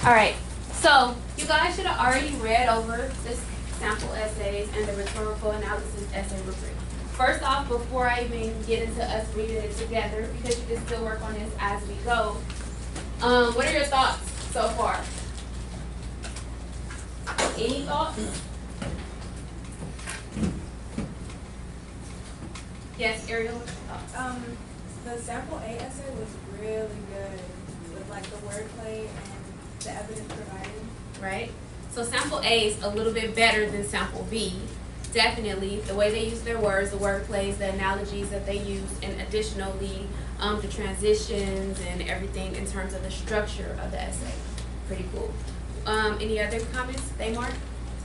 All right, so you guys should have already read over this sample essays and the rhetorical analysis essay rubric. First off, before I even get into us reading it together, because you can still work on this as we go, what are your thoughts so far? Any thoughts? Yes, Ariel, what's your thoughts? The sample A essay was really good with like the wordplay and the evidence provided. Right? So sample A is a little bit better than sample B. Definitely, the way they use their words, the word plays, the analogies that they use, and additionally, the transitions and everything in terms of the structure of the essay. Pretty cool. Any other comments? Thamar?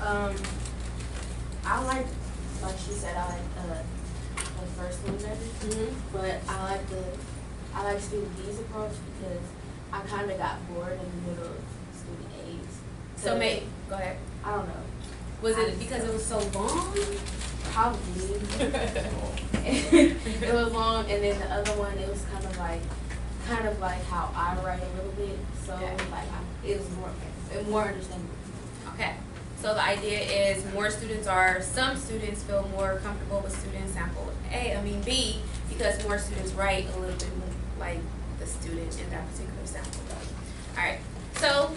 I like she said, I like the first one better. But I like student B's approach because I kind of got bored in the middle of student A's. So maybe, go ahead. I don't know. Was it because it was so long? Probably. It was long, and then the other one, it was kind of like how I write a little bit. So like it was more understandable. Okay. So the idea is some students feel more comfortable with student sample B, because more students write a little bit more like the student in that particular sample does. All right. So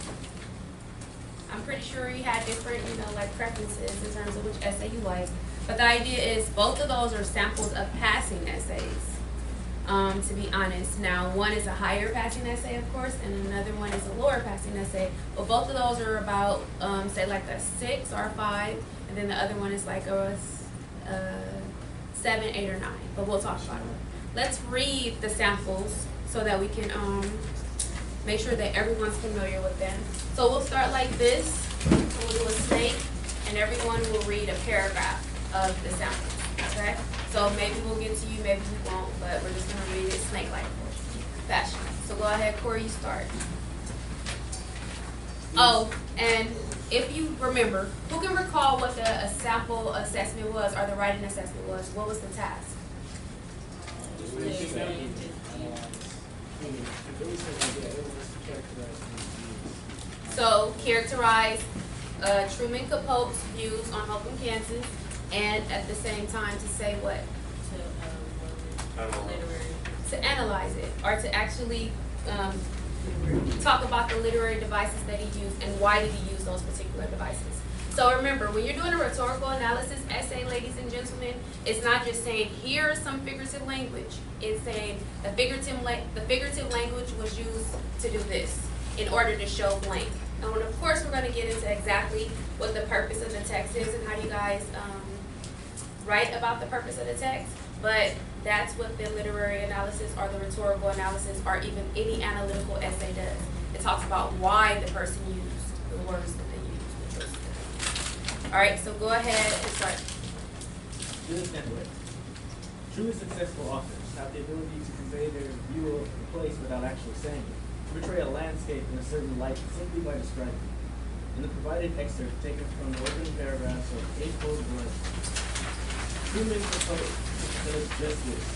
I'm pretty sure you had different, like preferences in terms of which essay you like. But the idea is both of those are samples of passing essays, to be honest. Now, one is a higher passing essay, of course, and another one is a lower passing essay. But both of those are about, say, like a 6 or a 5, and then the other one is like a 7, 8, or 9. But we'll talk about it. Let's read the samples so that we can make sure that everyone's familiar with them. So we'll start like this. So we'll do a snake, and everyone will read a paragraph of the sample. Okay? So maybe we'll get to you, maybe we won't, but we're just going to read it snake-like fashion. So go ahead, Corey, you start. Oh, and if you remember, who can recall what the sample assessment was, or the writing assessment was? What was the task? So characterize Truman Capote's views on Hope in Kansas, and at the same time to say what? To analyze it, or to actually talk about the literary devices that he used and why did he use those particular devices. So remember, when you're doing a rhetorical analysis essay, ladies and gentlemen, it's not just saying, here is some figurative language. It's saying the figurative language was used to do this in order to show blank. And of course, we're going to get into exactly what the purpose of the text is and how you guys write about the purpose of the text. But that's what the literary analysis or the rhetorical analysis or even any analytical essay does. It talks about why the person used the words that they used, the choices that they used. All right, so go ahead and start. Student network. Truly successful authors have the ability to convey their view of the place without actually saying it, to portray a landscape in a certain light simply by describing it. In the provided excerpt taken from the opening paragraphs of A Cold Blood, Truman Capote does just this.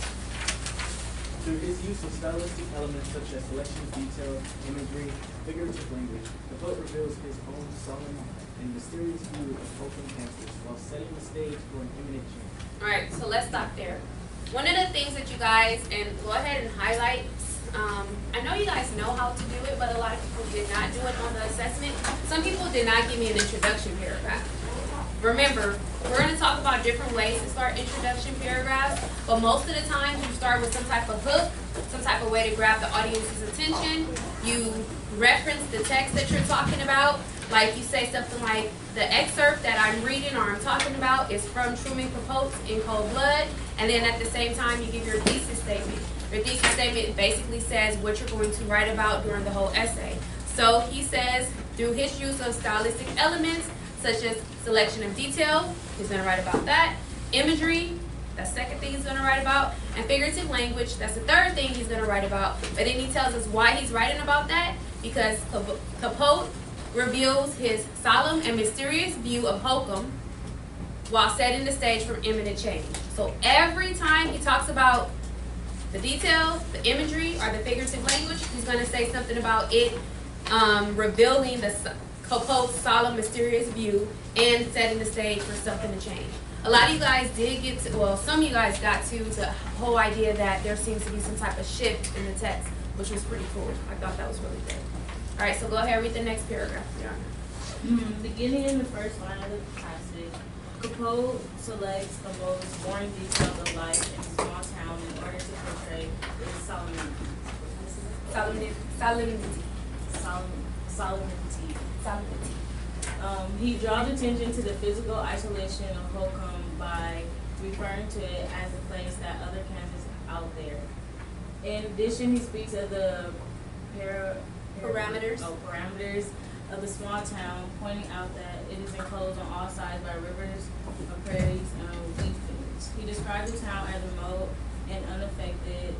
Through his use of stylistic elements such as selection of detail, imagery, figurative language, Capote reveals his own solemn and mysterious view of Hope in Kansas while setting the stage for an imminent change. All right, so let's stop there. One of the things that you guys, and go ahead and highlight, I know you guys know how to do it, but a lot of people did not do it on the assessment. Some people did not give me an introduction paragraph. Remember, we're going to talk about different ways to start introduction paragraphs, but most of the time you start with some type of hook, some type of way to grab the audience's attention. You reference the text that you're talking about, like you say something like, the excerpt that I'm reading or I'm talking about is from Truman Capote's In Cold Blood, and then at the same time you give your thesis statement. Your thesis statement basically says what you're going to write about during the whole essay. So he says, through his use of stylistic elements, such as selection of detail, he's going to write about that. Imagery, that's the second thing he's going to write about. And figurative language, that's the third thing he's going to write about. But then he tells us why he's writing about that, because Capote reveals his solemn and mysterious view of hokum while setting the stage for imminent change. So every time he talks about the detail, the imagery, or the figurative language, he's going to say something about it revealing the Capote's solemn, mysterious view, and setting the stage for something to change. A lot of you guys did get to, well, some of you guys got to the whole idea that there seems to be some type of shift in the text, which was pretty cool. I thought that was really good. All right, so go ahead and read the next paragraph, Your Honor. Beginning in the first line of the passage, Capote selects the most boring details of life in a small town in order to portray its solemnity. He draws attention to the physical isolation of Holcomb by referring to it as a place that other Kansas out there. In addition, he speaks of the Parameters of the small town, pointing out that it is enclosed on all sides by rivers, prairies, and wheat fields. He describes the town as remote and unaffected,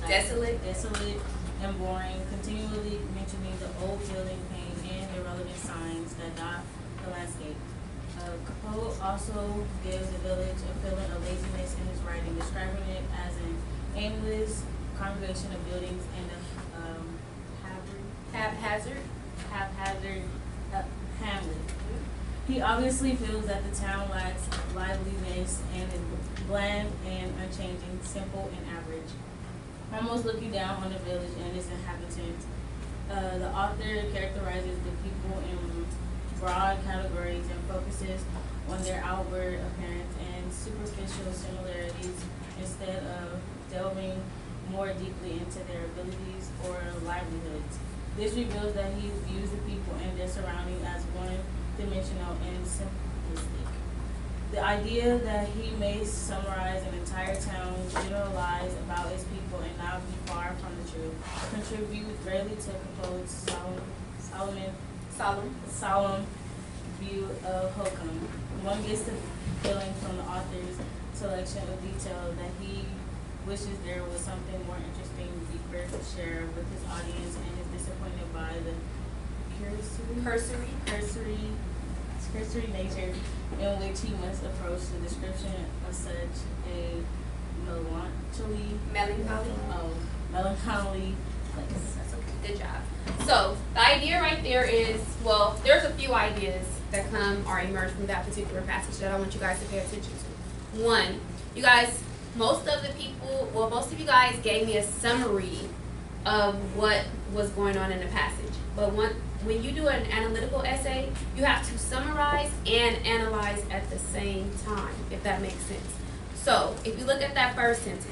desolate, and boring, continually mentioning the old building paint and irrelevant signs that dot the landscape. Capote also gives the village a feeling of laziness in his writing, describing it as an aimless congregation of buildings and a haphazard hamlet. He obviously feels that the town lacks liveliness and is bland and unchanging, simple and average, almost looking down on the village and its inhabitants. The author characterizes the people in broad categories and focuses on their outward appearance and superficial similarities instead of delving more deeply into their abilities or livelihoods. This reveals that he views the people and their surroundings as one-dimensional and simplistic. The idea that he may summarize an entire town, generalize about its people, and not be far from the truth, contributes greatly to Capote's solemn view of Holcomb. One gets the feeling from the author's selection of detail that he wishes there was something more interesting, deeper to share with his audience, and is disappointed by the cursory nature in which he must approach the description of such a melancholy place. That's okay. Good job. So the idea right there is, well, there's a few ideas that come or emerge from that particular passage that I want you guys to pay attention to. One, you guys, most of you guys gave me a summary of what was going on in the passage. But when you do an analytical essay, you have to summarize and analyze at the same time, if that makes sense. So if you look at that first sentence,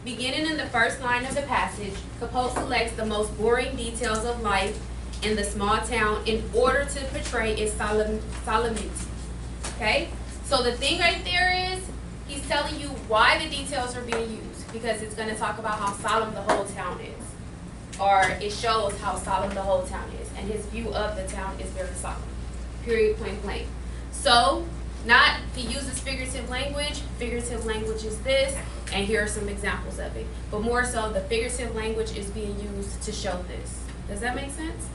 beginning in the first line of the passage, Capote selects the most boring details of life in the small town in order to portray its solemnity. Okay? So the thing right there is, he's telling you why the details are being used, because it's going to talk about how solemn the whole town is. Or it shows how solemn the whole town is. And his view of the town is very solemn. Period, point blank. So, he uses figurative language. Figurative language is this, and here are some examples of it. But more so, the figurative language is being used to show this. Does that make sense?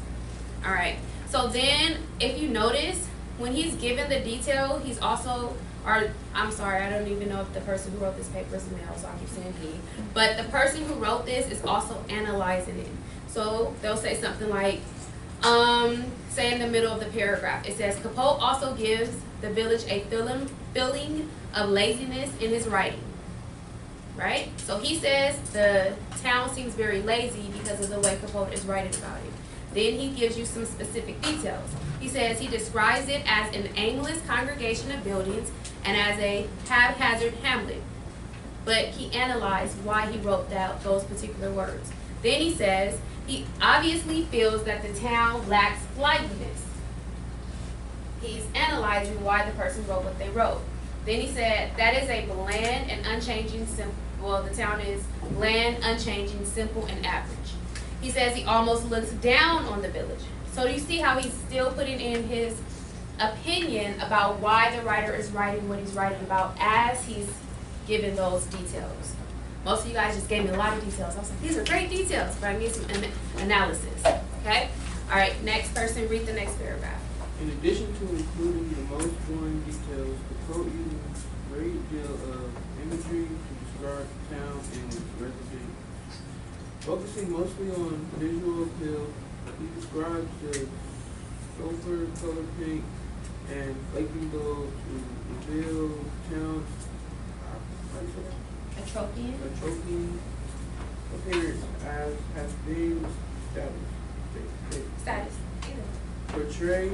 All right. So then, if you notice, when he's given the detail, he's also, I'm sorry, I don't even know if the person who wrote this paper is male, so I keep saying he. But the person who wrote this is also analyzing it. So they'll say something like, say in the middle of the paragraph, it says, Capote also gives the village a feeling of laziness in his writing. Right? So he says the town seems very lazy because of the way Capote is writing about it. Then he gives you some specific details. He says he describes it as an aimless congregation of buildings and as a haphazard hamlet. But he analyzed why he wrote down those particular words. Then he says he obviously feels that the town lacks liveliness. He's analyzing why the person wrote what they wrote. Then he said that is a bland and unchanging the town is bland, unchanging, simple, and average. He says he almost looks down on the village. So you see how he's still putting in his opinion about why the writer is writing what he's writing about as he's giving those details. Most of you guys just gave me a lot of details. I was like, these are great details, but I need some analysis. Okay? All right, next person, read the next paragraph. In addition to including the most boring details, the quote uses a great deal of imagery to describe the town and its residents. Focusing mostly on visual appeal, he describes the sulfur color paint and flaking gold to reveal town's Atropian. Atropian appearance as has been established. They Status. portray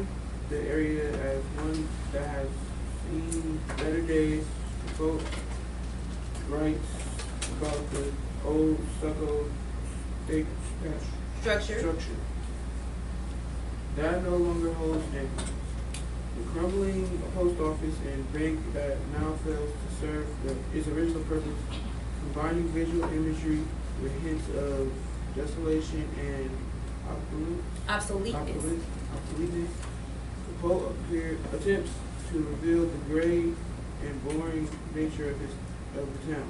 the area as one that has seen better days. Folk writes about the old stucco state Structure. that no longer holds standing. The crumbling post office and bank that now fails to serve its original purpose, combining visual imagery with hints of desolation and Obsoleteness. obsoleteness. The poet attempts to reveal the gray and boring nature of the town.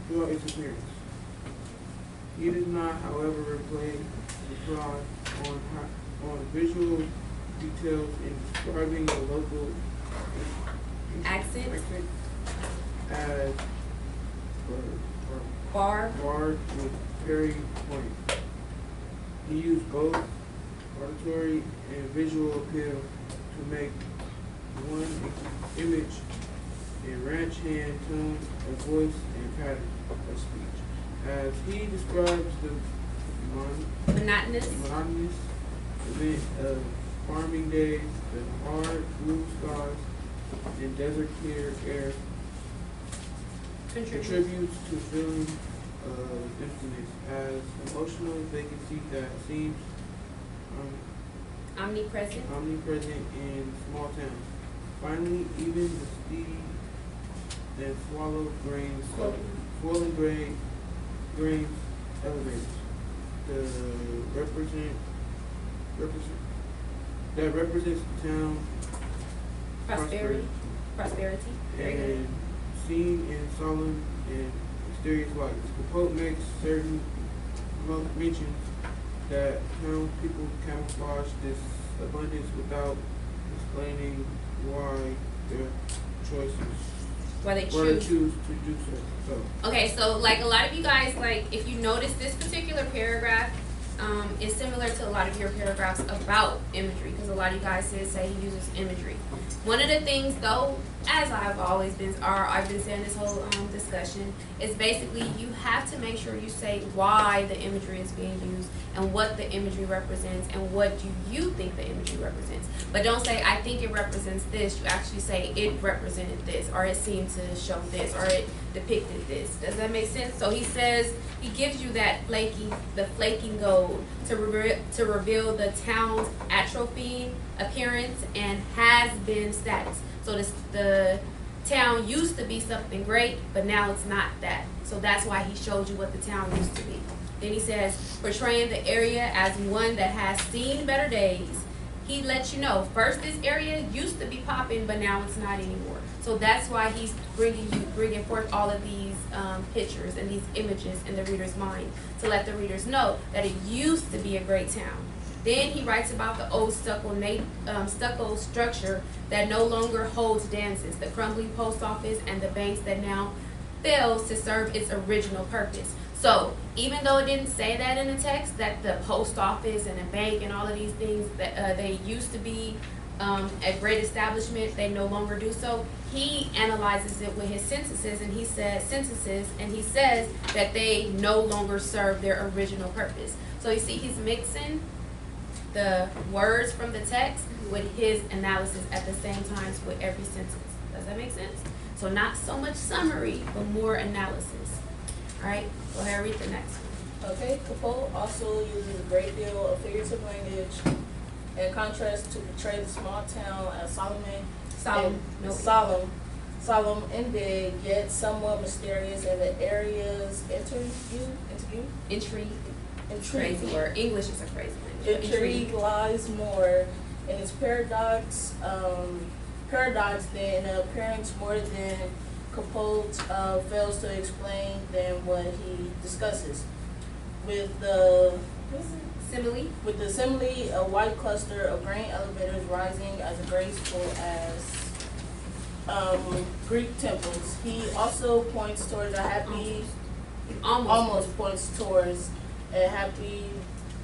Throughout its appearance. He does not, however, rely on visual details in describing the local Accent. as Bar. barred with very point. He used both auditory and visual appeal to make one image in ranch hand, tone of voice, and pattern of speech. As he describes the Monotonous. monotonous event of farming days, the hard blue skies, and desert clear air contributes to feeling of emptiness as emotional vacancy that seems omnipresent in small towns. Finally, even the steady and swallow grains, swollen grains elevators, that represents the town Prosperity. Very good. and seen in solemn and mysterious lights. The Pope makes certain mentions that town people camouflage this abundance without explaining why their choices Why they why they choose. choose to do so. Okay, so like a lot of you guys, like if you notice this particular paragraph is similar to a lot of your paragraphs about imagery, because a lot of you guys say he uses imagery. One of the things though, as I've been saying this whole discussion, is basically you have to make sure you say why the imagery is being used and what the imagery represents and what do you think the imagery represents. But don't say, I think it represents this. You actually say it represented this, or it seemed to show this, or it depicted this. Does that make sense? So he says, he gives you that flaking gold to reveal the town's atrophying appearance and has been status. So the town used to be something great, but now it's not that. So that's why he showed you what the town used to be. Then he says, portraying the area as one that has seen better days. He lets you know, first this area used to be popping, but now it's not anymore. So that's why he's bringing forth all of these pictures and these images in the reader's mind to let the readers know that it used to be a great town. Then he writes about the old stucco structure that no longer holds dances, the crumbling post office, and the banks that now fails to serve its original purpose. So even though it didn't say that in the text, that the post office and a bank and all of these things that they used to be a great establishment, they no longer do so. He analyzes it with his sentences, and he says that they no longer serve their original purpose. So you see, he's mixing the words from the text with his analysis at the same time with every sentence. Does that make sense? So not so much summary, but more analysis. All right, go ahead and read the next one. Okay, Capone also uses a great deal of figurative language in contrast to portray the small town as solemn and big, yet somewhat mysterious, and the area's Crazy word. English is a crazy language. intrigue lies more in its paradox than in appearance more than Capote fails to explain than what he discusses. With the simile, a white cluster of grain elevators rising as graceful as Greek temples. He also points towards a happy almost points towards a happy,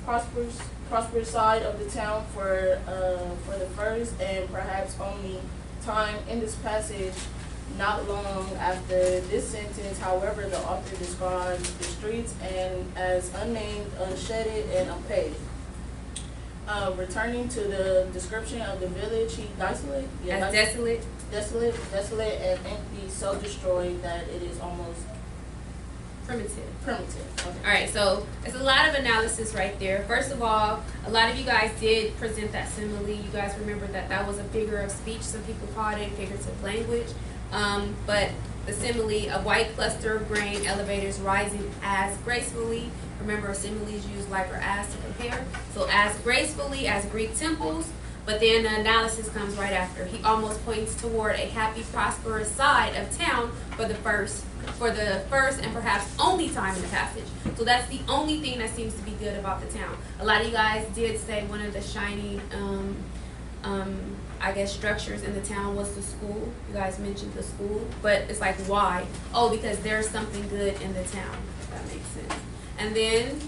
prosperous side of the town for the first and perhaps only time in this passage. Not long after this sentence, however, the author describes the streets and as unnamed, unshedded, and unpaved. Returning to the description of the village, he desolate, As desolate. desolate and empty, so destroyed that it is almost Primitive. primitive. Okay. All right, so it's a lot of analysis right there. First of all, a lot of you guys did present that simile. You guys remember that that was a figure of speech. Some people called it figurative language. But the simile, a white cluster of grain elevators rising as gracefully. Remember, similes use like or as to compare. So as gracefully as Greek temples. But then the analysis comes right after. He almost points toward a happy, prosperous side of town for the first and perhaps only time in the passage. So that's the only thing that seems to be good about the town. A lot of you guys did say one of the shiny, I guess, structures in the town was the school. You guys mentioned the school, but it's like, why? Oh, because there's something good in the town. If that makes sense. And then,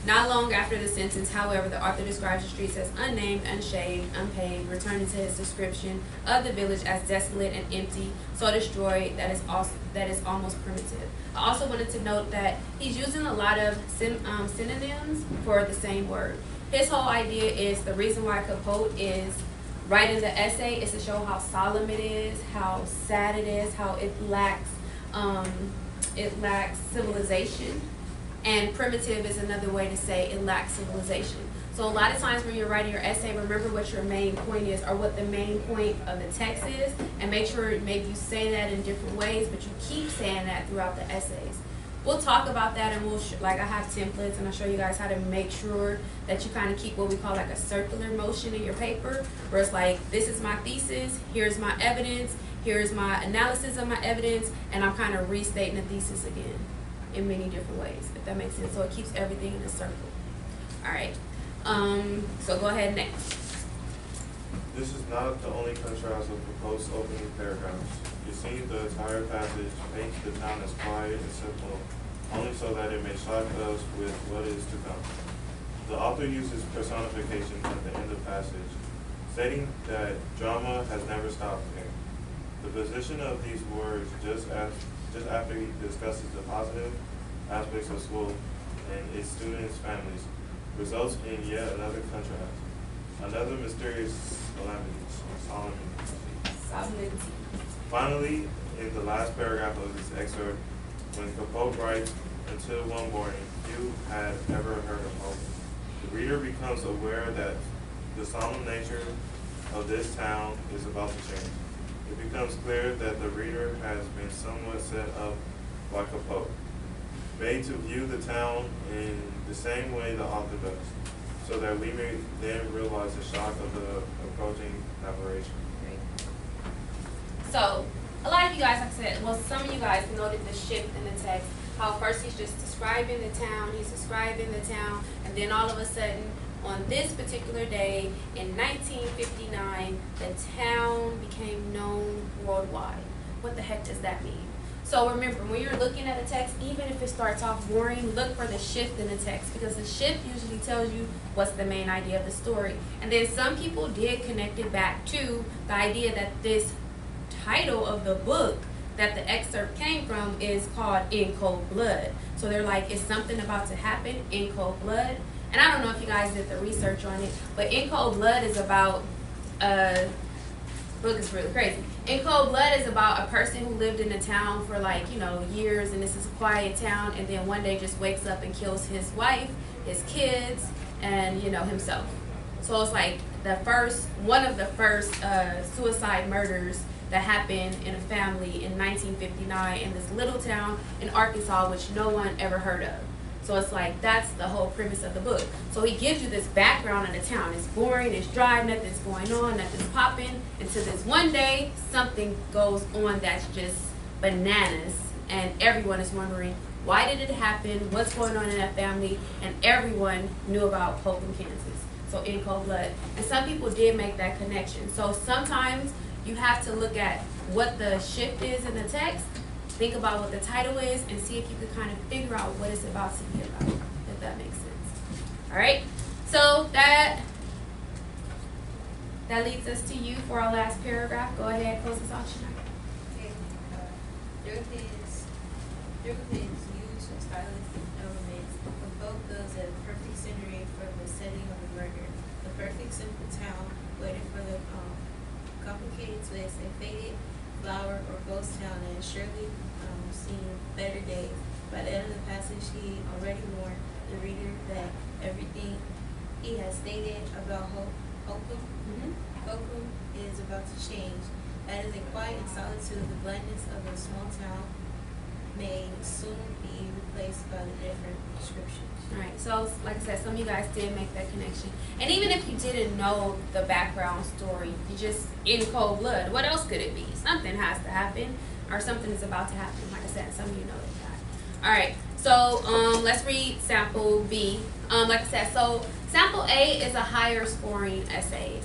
not long after the sentence, however, the author describes the streets as unnamed, unshaved, unpaved, returning to his description of the village as desolate and empty, so destroyed that is almost primitive. I also wanted to note that he's using a lot of synonyms for the same word. His whole idea is the reason why Capote is writing the essay is to show how solemn it is, how sad it is, how it lacks civilization. And primitive is another way to say it lacks civilization. So a lot of times when you're writing your essay, remember what your main point is or what the main point of the text is, and make sure maybe you say that in different ways, but you keep saying that throughout the essays. We'll talk about that, and I have templates, and I'll show you guys how to make sure that you kind of keep what we call like a circular motion in your paper, where it's like, this is my thesis, here's my evidence, here's my analysis of my evidence, and I'm kind of restating the thesis again in many different ways, if that makes sense. So it keeps everything in a circle. All right. So go ahead next. This is not the only contrast of proposed opening paragraphs. You see, the entire passage paints the town as quiet and simple, only so that it may shock us with what is to come. The author uses personification at the end of the passage, stating that drama has never stopped here. The position of these words just after he discusses the positive aspects of school and its students' families results in yet another contrast, another mysterious solemnity. Finally, in the last paragraph of this excerpt, when Capote writes, "Until one morning, few had ever heard of hope," the reader becomes aware that the solemn nature of this town is about to change. It becomes clear that the reader has been somewhat set up by Capote, made to view the town in the same way the author does, so that we may then realize the shock of the approaching aberration. So, a lot of you guys, like I said, well, some of you guys noted the shift in the text, how first he's just describing the town, and then all of a sudden, on this particular day in 1959, the town became known worldwide. What the heck does that mean? So remember, when you're looking at a text, even if it starts off boring, look for the shift in the text, because the shift usually tells you what's the main idea of the story. And then some people did connect it back to the idea that this title of the book that the excerpt came from is called In Cold Blood. So they're like, is something about to happen in cold blood? And I don't know if you guys did the research on it, but In Cold Blood is about book is really crazy. In Cold Blood is about a person who lived in a town for years, and this is a quiet town, and then one day just wakes up and kills his wife, his kids, and himself. So it's like one of the first suicide murders that happened in a family in 1959 in this little town in Arkansas, which no one ever heard of. So it's like, that's the whole premise of the book. So he gives you this background of the town. It's boring, it's dry, nothing's going on, nothing's popping. Until this one day, something goes on that's just bananas. And everyone is wondering, why did it happen? What's going on in that family? And everyone knew about Popham, Kansas. So In Cold Blood. And some people did make that connection. So sometimes you have to look at what the shift is in the text think about what the title is, and see if you can kind of figure out what it's about to be about, if that makes sense. All right, so that leads us to you for our last paragraph. Go ahead, close this out, Shania. Okay, through his use of stylistic elements, evoke those at a perfect scenery from the setting of the murder. The perfect simple town waiting for the complicated twist, a faded flower or ghost town that has surely seen better days. By the end of the passage, he already warned the reader that everything he has stated about Hokum is about to change. That is a quiet and solitude, the blandness of a small town may soon be replaced by the different descriptions. Alright, so like I said, some of you guys did make that connection. And even if you didn't know the background story, you just in cold blood, what else could it be? Something has to happen, or something is about to happen. Like I said, some of you know that. Alright, so let's read sample B. Like I said, so sample A is a higher scoring essay.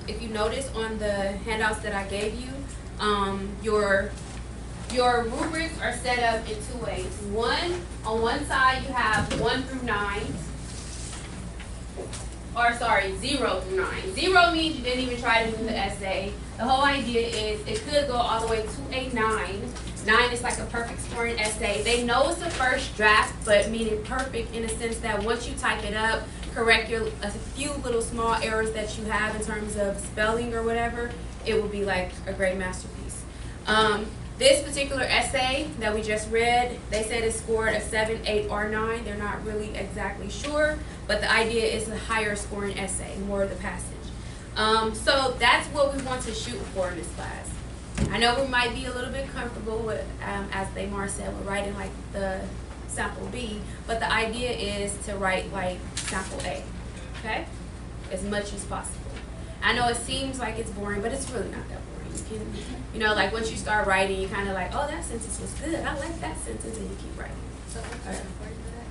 If you notice on the handouts that I gave you, your rubrics are set up in two ways. One, on one side you have 1 through 9. Or sorry, 0 through 9. 0 means you didn't even try to do the essay. The whole idea is it could go all the way to a 9. 9 is like a perfect scoring essay. They know it's the first draft, but meaning perfect in the sense that once you type it up, correct a few little small errors that you have in terms of spelling or whatever, it will be like a great masterpiece. This particular essay that we just read, they said it scored a 7, 8, or 9. They're not really exactly sure, but the idea is a higher scoring essay, more of the passage. So that's what we want to shoot for in this class. I know we might be a little bit comfortable with, as Damar said, we're writing like the sample B, but the idea is to write like sample A, okay? As much as possible. I know it seems like it's boring, but it's really not that boring. You can, you know, like once you start writing, you kind of like, oh, that sentence was good. I like that sentence, and you keep writing. So hooks are important for that?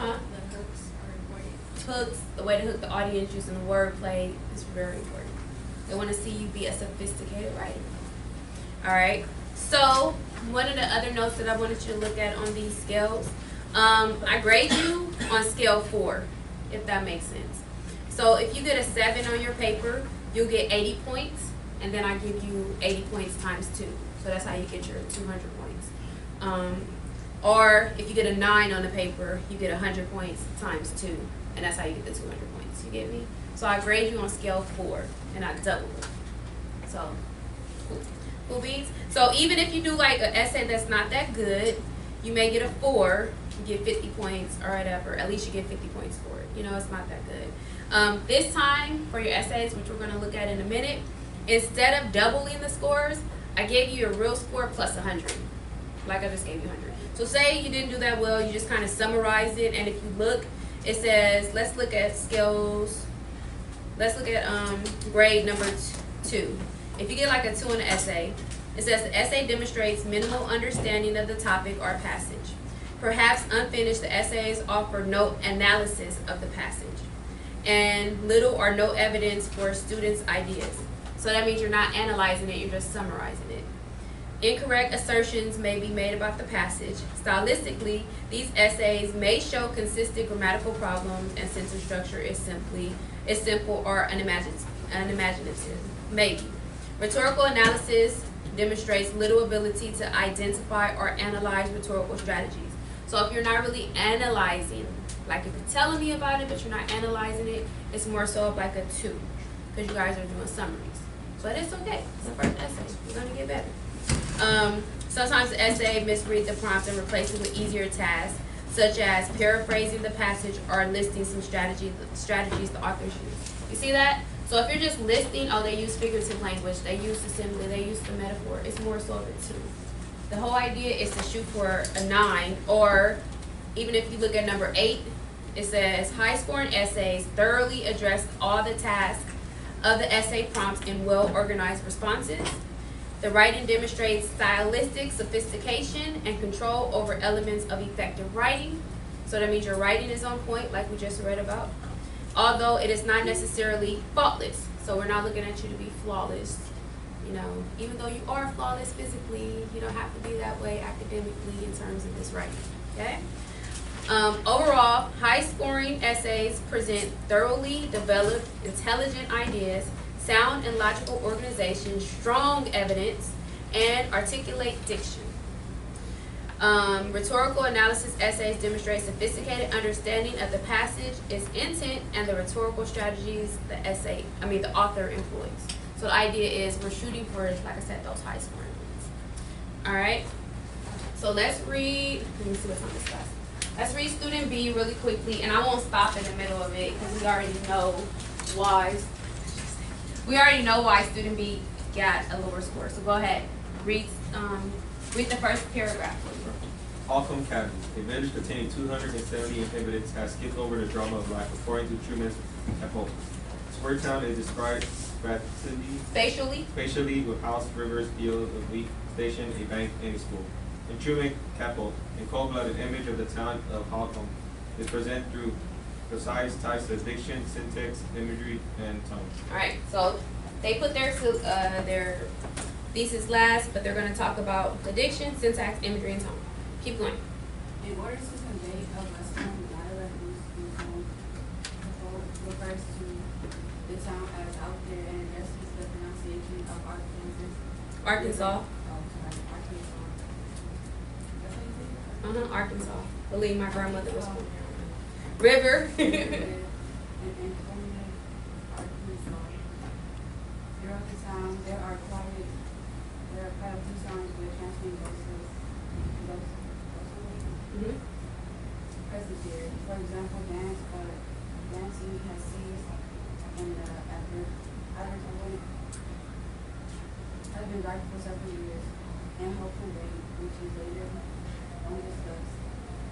Huh? The hooks are important. Hooks, the way to hook the audience using the wordplay is very important. They want to see you be a sophisticated writer. All right. So one of the other notes that I wanted you to look at on these scales, I grade you on scale 4, if that makes sense. So if you get a 7 on your paper, you'll get 80 points. And then I give you 80 points times 2. So that's how you get your 200 points. Or if you get a 9 on the paper, you get 100 points times 2. And that's how you get the 200 points. You get me? So I grade you on scale 4. And I double it. So, cool beans? So even if you do like an essay that's not that good, you may get a 4. You get 50 points or whatever. At least you get 50 points for it. You know, it's not that good. This time, for your essays, which we're going to look at in a minute, instead of doubling the scores, I gave you your real score plus 100. Like I just gave you 100. So say you didn't do that well, you just kind of summarize it, and if you look, it says, let's look at skills. Let's look at grade number 2. If you get like a 2 in the essay, it says the essay demonstrates minimal understanding of the topic or passage. Perhaps unfinished, the essays offer no analysis of the passage, and little or no evidence for students' ideas. So that means you're not analyzing it, you're just summarizing it. Incorrect assertions may be made about the passage. Stylistically, these essays may show consistent grammatical problems, and sentence structure is simple or unimaginative. Maybe. Rhetorical analysis demonstrates little ability to identify or analyze rhetorical strategies. So if you're not really analyzing, like if you're telling me about it but you're not analyzing it, it's more so of like a 2, because you guys are doing summaries. But it's okay. It's the first essay. You're going to get better. Sometimes the essay misread the prompt and replace it with easier tasks, such as paraphrasing the passage or listing some strategies the authors use. You see that? So if you're just listing, oh, they use figurative language, they use assembly, they use the metaphor, it's more so of a 2. The whole idea is to shoot for a 9, or even if you look at number 8, it says high-scoring essays thoroughly address all the tasks of the essay prompts in well-organized responses. The writing demonstrates stylistic sophistication and control over elements of effective writing. So that means your writing is on point, like we just read about, although it is not necessarily faultless. So we're not looking at you to be flawless. You know, even though you are flawless physically, you don't have to be that way academically in terms of this writing, okay? Overall, high-scoring essays present thoroughly developed, intelligent ideas, sound and logical organization, strong evidence, and articulate diction. Rhetorical analysis essays demonstrate sophisticated understanding of the passage, its intent, and the rhetorical strategies the author employs. So the idea is we're shooting for, like I said, those high scoring ones. All right. So let's read. Let me see what's on this class. Let's read student B really quickly, and I won't stop in the middle of it because we already know why. Student B got a lower score. So go ahead, read the first paragraph. Holcomb Academy, a village containing 270 inhabitants, has skipped over the drama of life according to Truman's Capote. Squirtown is described spatially with house, rivers, fields, a wheat station, a bank, and a school. In Truman Capote, a cold-blooded image of the town of Holcomb is presented through precise types of diction, syntax, imagery, and tone. All right, so they put their thesis last, but they're going to talk about the diction, syntax, imagery, and tone. Keep going. In order to convey a Western dialect in tone, refers to the town as out there and addresses the pronunciation of Arkansas. Arkansas. Arkansas. Believe my grandmother was from River. Throughout the town, there are quite a few songs with transmitting voices. Presbytery. For example, dancing has ceased in the advertisement has been dark for several years, and hopeful wait, which is later undiscussed.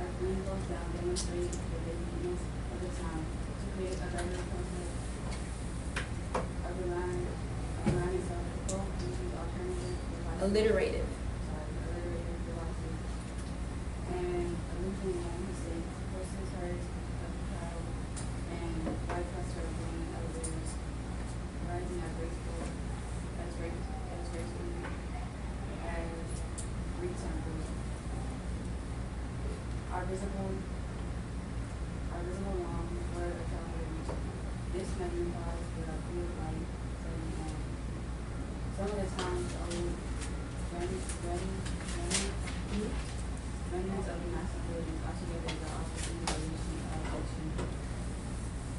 As green goes down, demonstrate the busyness of the town to create a better concept of the line itself. Both uses alternative devices. Alliterative. Alliterative devices. And illusion mistakes, voices heard of the crowd, and white cluster of green elevators rising as gracefully as Greek temples are visible along where a traveler reaches. This magnifies the field light setting on. Some of the town's old remnants of the massive buildings are together the office and the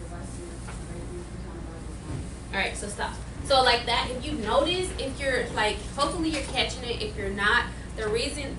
devices greatly personify the town. All right, so stop. So like that, if you notice, if you're like, hopefully you're catching it. If you're not, the reason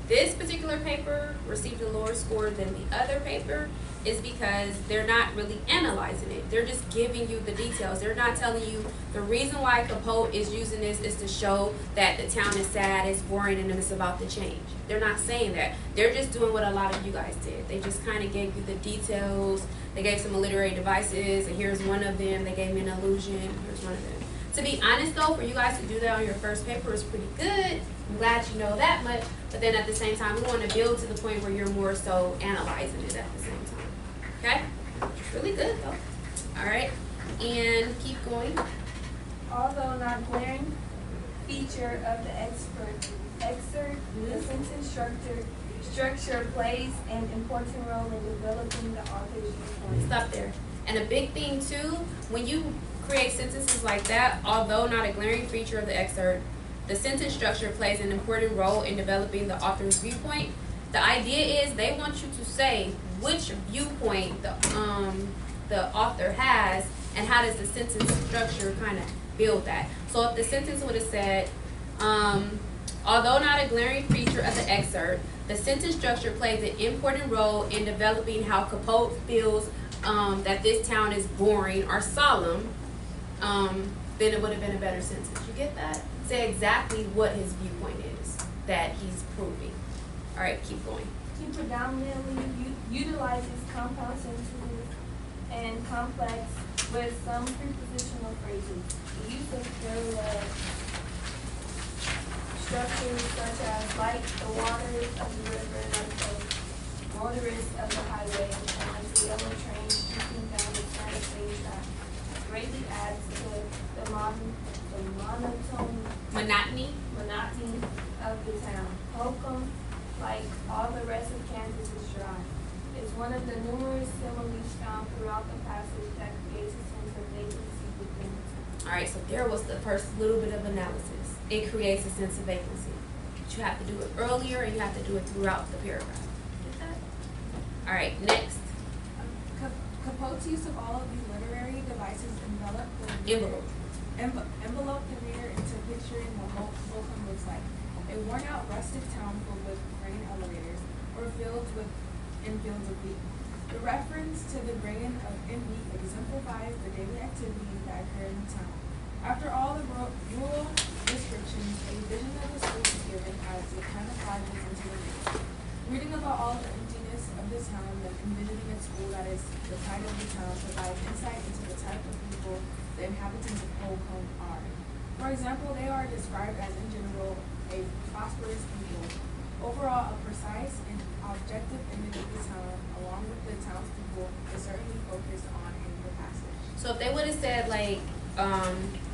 this particular paper received a lower score than the other paper is because they're not really analyzing it. They're just giving you the details. They're not telling you the reason why Capote is using this is to show that the town is sad, it's boring, and it's about to change. They're not saying that. They're just doing what a lot of you guys did. They just kind of gave you the details. They gave some literary devices, and here's one of them. They gave me an allusion. Here's one of them. To be honest, though, for you guys to do that on your first paper is pretty good. I'm glad you know that much. But then at the same time, we want to build to the point where you're more so analyzing it at the same time. Okay? It's really good, though. All right. And keep going. Although not glaring feature of the excerpt, the sentence structure plays an important role in developing the author's viewpoint. Stop there. And a big thing, too, when you create sentences like that, although not a glaring feature of the excerpt, the sentence structure plays an important role in developing the author's viewpoint. The idea is they want you to say which viewpoint the author has and how does the sentence structure kind of build that. So if the sentence would have said, although not a glaring feature of the excerpt, the sentence structure plays an important role in developing how Capote feels that this town is boring or solemn, then it would have been a better sentence. You get that? Say exactly what his viewpoint is that he's proving. All right, keep going. He predominantly utilizes compound sentences and complex with some prepositional phrases. The use of parallel structures such as like the waters of the river, like the motorists of the highway, and like the yellow train streaking down the interstate track, greatly adds to the monotone Alright, so there was the first little bit of analysis. It creates a sense of vacancy. But you have to do it earlier and you have to do it throughout the paragraph. Get that? Alright, next. Capote's use of all of these literary devices envelop the reader into picturing what Holcomb looks like. A worn-out rustic town filled with grain elevators, or fields of wheat. The reference to the grain in wheat exemplifies the daily activities that occur in the town. After all the rural descriptions, a vision of the school is given as it kind of flies into the reader. Reading about all the emptiness of the town, then envisioning a school that is the pride of the town provides insight into the type of people the inhabitants of Holcomb are. For example, they are described as, in general, a prosperous people. Overall, a precise and objective image of the town, along with the townspeople, is certainly focused on in the passage. So if they would have said like,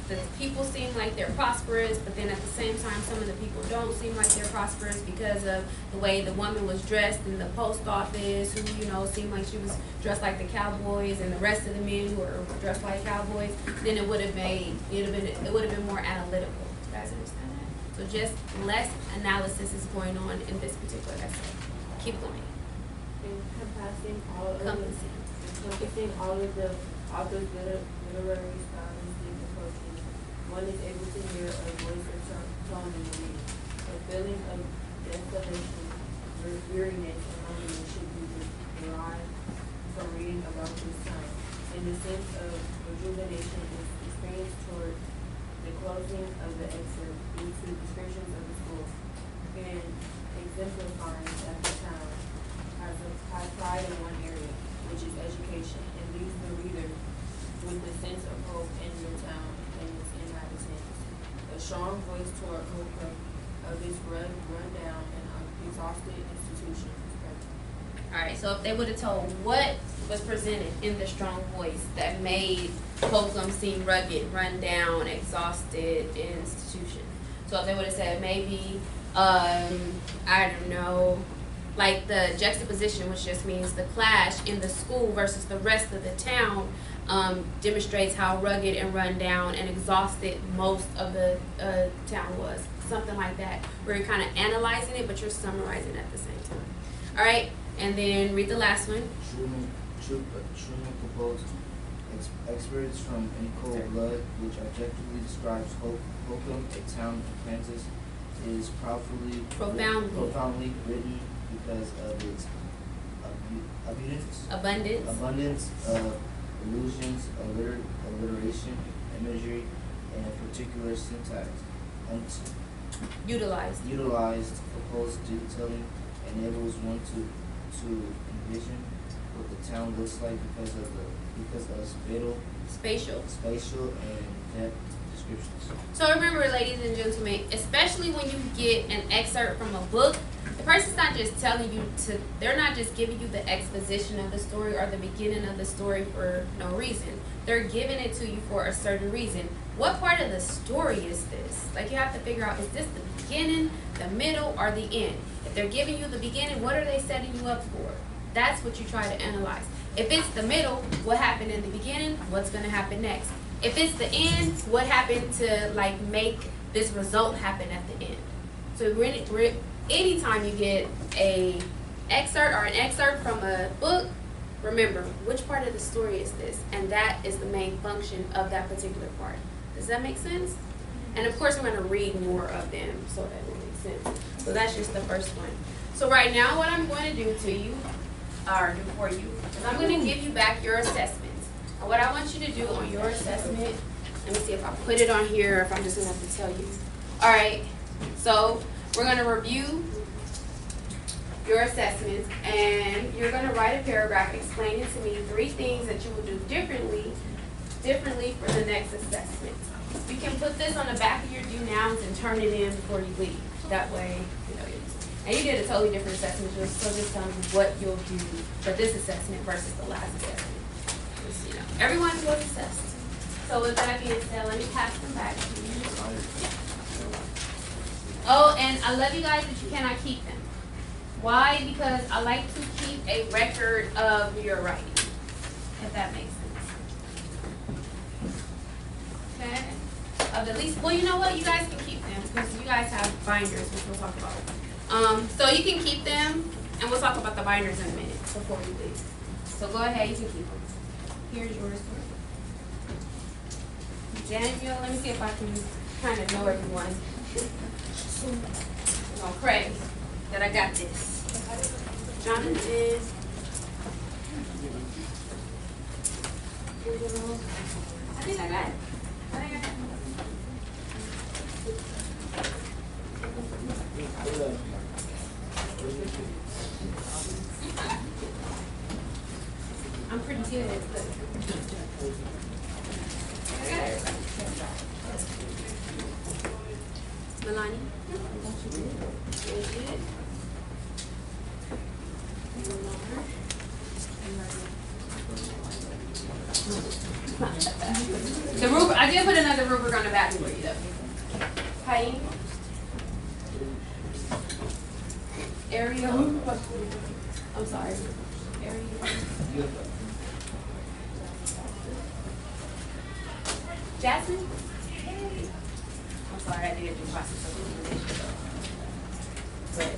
the people seem like they're prosperous, but then at the same time, some of the people don't seem like they're prosperous because of the way the woman was dressed in the post office, who, you know, seemed like she was dressed like the cowboys, and the rest of the men who were dressed like cowboys, then it would have been more analytical. You guys understand that? So just less analysis is going on in this particular essay. Keep going. Encompassing all of the author's literary stylistic approaches, one is able to hear a voice or tone in the reading. A feeling of desolation, weariness, and loneliness should be derived from reading about this time. In the sense of rejuvenation is experienced toward the closing of the excerpt due to descriptions of the school, and exemplifying that the town has pride in one area, which is education, and leaves the reader with a sense of hope in your town and its inhabitants. A strong voice toward hope of its run-down and exhausted institutions. Alright, so if they would have told what was presented in the strong voice that made Holcomb seem rugged, run down, exhausted institution. So if they would have said maybe, I don't know, like the juxtaposition, which just means the clash in the school versus the rest of the town, demonstrates how rugged and run down and exhausted most of the town was. Something like that, where you're kind of analyzing it, but you're summarizing at the same time. All right, and then read the last one. Truman proposed experts from In Cold Blood, which objectively describes Holcomb, a town in Kansas, is profoundly written because of its abundance of allusions, alliteration, imagery, and particular syntax. Utilized proposed detailing enables one to envision what the town looks like because of spatial and depth descriptions. So remember, ladies and gentlemen, especially when you get an excerpt from a book, the person's not just telling you they're not just giving you the exposition of the story or the beginning of the story for no reason. They're giving it to you for a certain reason. What part of the story is this? Like, you have to figure out, is this the beginning, the middle, or the end? If they're giving you the beginning, what are they setting you up for? That's what you try to analyze. If it's the middle, what happened in the beginning, what's going to happen next? If it's the end, what happened to like make this result happen at the end? So anytime you get an excerpt from a book, remember which part of the story is this, and that is the main function of that particular part. Does that make sense? And of course, I'm going to read more of them so that it makes sense. So that's just the first one. So right now, what I'm going to do to you, or do for you, is I'm going to give you back your assessments. And what I want you to do on your assessment, let me see if I put it on here or if I'm just going to have to tell you. All right, so we're going to review your assessments, and you're going to write a paragraph explaining to me 3 things that you will do differently for the next assessment. You can put this on the back of your do nows and turn it in before you leave. That way, you know, and you did a totally different assessment, so just tell me what you'll do for this assessment versus the last assessment. Just, you know, everyone was assessed. So with that being said, let me pass them back to you. Oh, and I love you guys, but you cannot keep them. Why? Because I like to keep a record of your writing, if that makes sense. Okay? of the lease. Well, you know what? You guys can keep them because you guys have binders, which we'll talk about. So you can keep them, and we'll talk about the binders in a minute before we leave. So go ahead, you can keep them. Here's yours. Daniel, let me see if I can kind of know everyone. Oh, pray that I got this. Jonathan. I think I got it. I'm pretty good at it. Melanie? Very good. The rubric, I did put another rubric on the back for you though. Pain. Ariel. I'm sorry. Ariel. Jasmine? I'm sorry, I didn't do process of elimination. But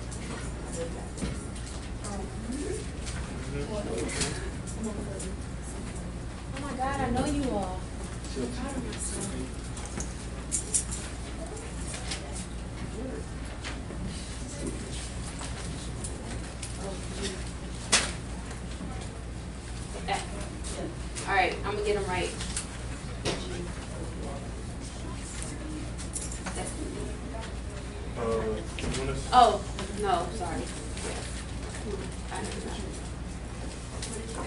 oh my God, I know you all. I'm proud of myself. All right, I'm gonna get them right. Oh, no, sorry. I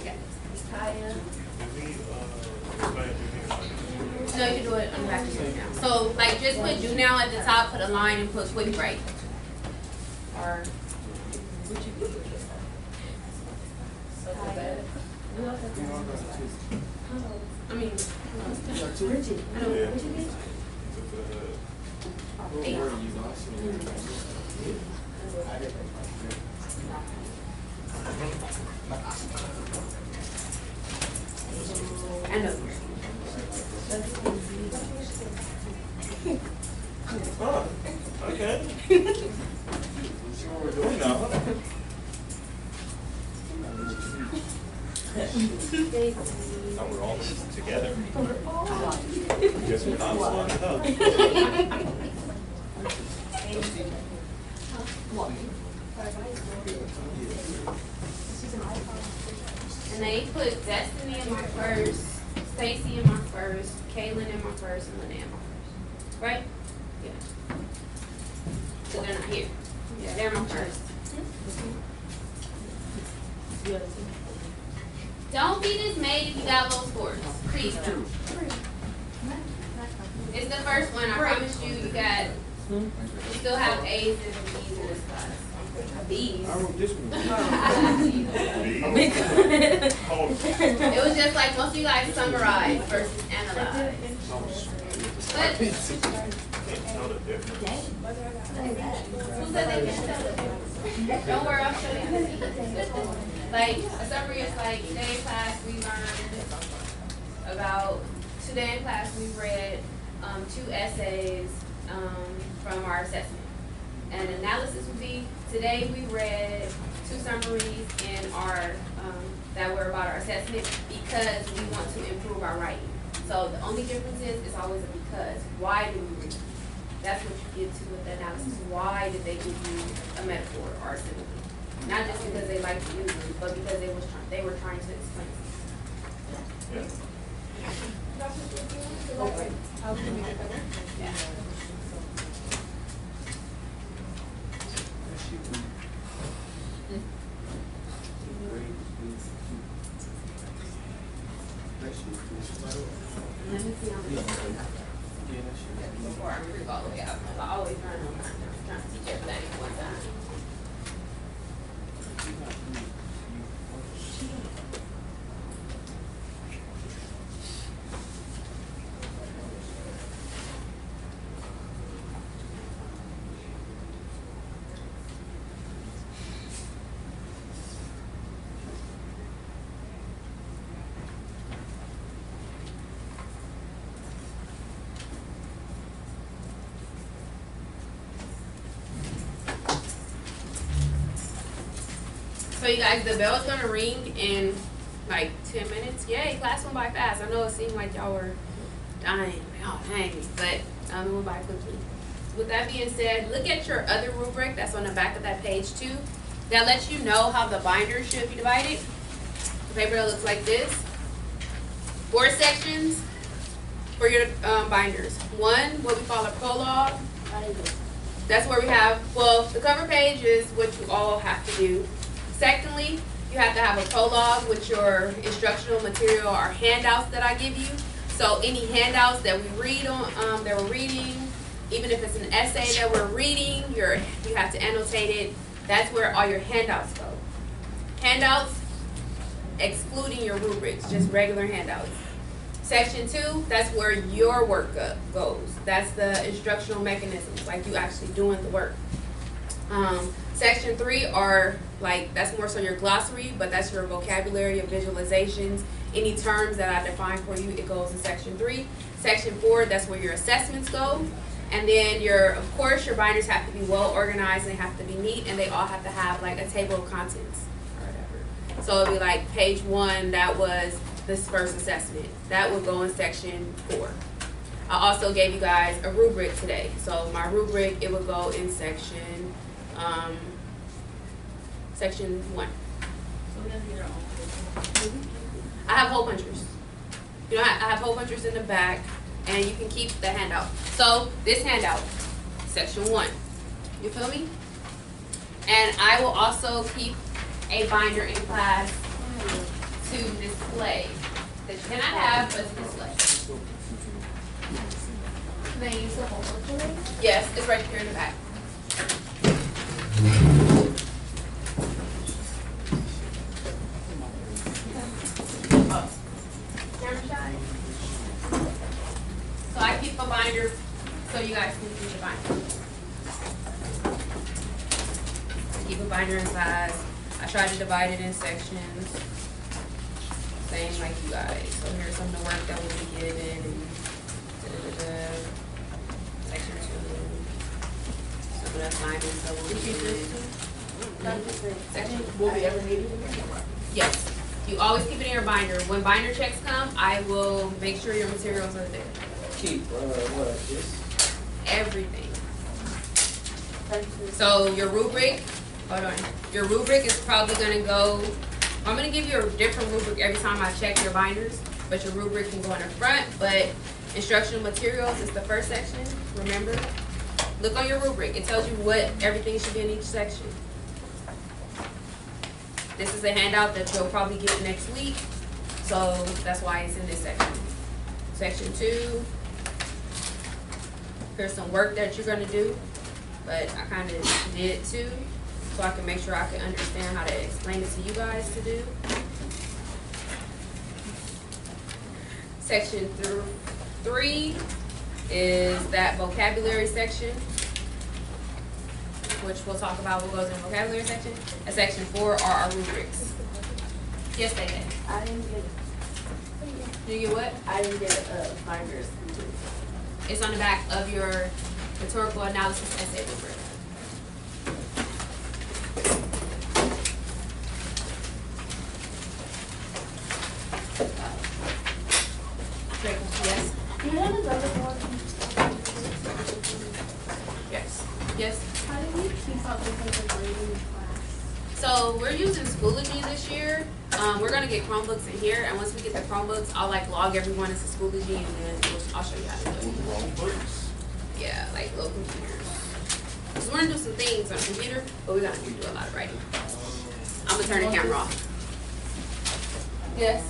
got it. Kaya. No, you can do it on the back of your now. So, like, just put do now at the top, put a line, and put quick break. Or, I mean, Bridget. I know. Eight. I know. Oh, okay. See what we're doing now. Now we're all together. Guess we're not one, huh? And they put Destiny in my first, Stacy in my first, Kaylin in my first, and Linnea in my first. Right? Yeah. So they're not here. Yeah, they're my first. Don't be dismayed if you got low scores. Please don't. It's the first one. I promise you, you got, you still have A's and B's in this class. B's. I wrote this one. It was just like most of you guys summarize versus analyze. But who said they can't tell the difference? Don't worry, I'll show you. Like a summary is like today in class we learned about, today in class we read 2 essays from our assessment. And analysis would be, today we read 2 summaries in our that were about our assessment because we want to improve our writing. So the only difference is it's always a because. Why do we read? That's what you get to with the analysis. Why did they give you a metaphor or a simile? Not just because they like to use them, but because they were trying to explain it. Yeah. Okay. Yeah. Let me see how many before I move all the way out. I always run on time. I'm trying to teach everything at one time. So you guys, the bell is gonna ring in like 10 minutes. Yay, class went by fast. I know it seemed like y'all were dying. Like, oh dang, but it went by quickly. With that being said, look at your other rubric that's on the back of that page too. That lets you know how the binder should be divided. The paper that looks like this. 4 sections for your binders. 1, what we call a prologue. That's where we have, well, the cover page is what you all have to do. Secondly, you have to have a prologue with your instructional material or handouts that I give you. So any handouts that we read on, that we're reading, even if it's an essay that we're reading, you have to annotate it. That's where all your handouts go. Handouts, excluding your rubrics, just regular handouts. Section 2, that's where your work goes. That's the instructional mechanisms, like you actually doing the work. Section 3 are like, that's more so your glossary, but that's your vocabulary, your visualizations, any terms that I define for you, it goes in section 3. Section 4, that's where your assessments go. And then of course, your binders have to be well organized, and they have to be neat, and they all have to have like a table of contents or whatever. So it'll be like page 1, that was this first assessment. That would go in section 4. I also gave you guys a rubric today. So my rubric, it would go in section 1. So we have your own. I have hole punchers. You know, I have hole punchers in the back, and you can keep the handout. So this handout, section 1. You feel me? And I will also keep a binder in class to display. That you cannot have, but to display. Can I use the whole book? Yes, it's right here in the back. Camera shot. So I keep a binder so you guys can see the binder. I keep a binder in class. I try to divide it in sections. Same like you guys. So here's some of the work that will be given. And section 2. Some of the assignments that will be given. Section. Will we ever need it? Yes. You always keep it in your binder. When binder checks come, I will make sure your materials are there. Keep, what, this? Everything. So your rubric, hold on. Your rubric is probably gonna go, I'm gonna give you a different rubric every time I check your binders, but your rubric can go in the front, but instructional materials is the first section, remember? Look on your rubric, it tells you what everything should be in each section. This is a handout that you'll probably get next week, so that's why it's in this section. Section 2, here's some work that you're gonna do, but I kind of did too, so I can make sure I can understand how to explain it to you guys to do. Section 3 is that vocabulary section, which we'll talk about what goes in the vocabulary section. And section 4 are our rubrics. Yes, they did. I didn't get it. You get what? I didn't get binders. It's on the back of your rhetorical analysis essay rubric. Yes? Do you have another one? Yes. Yes. How do you keep up with the grading class? So we're using Schoology this year. We're gonna get Chromebooks in here, and once we get the Chromebooks, I'll like log everyone into Schoology, and then I'll show you how to do it. Yeah, like little computers. So we're gonna do some things on the computer, but we're gonna do a lot of writing. I'm gonna turn the camera off. Yes.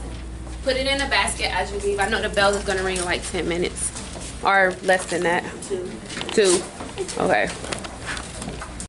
Put it in a basket as you leave. I know the bell is gonna ring in like 10 minutes, or less than that. 2. Okay.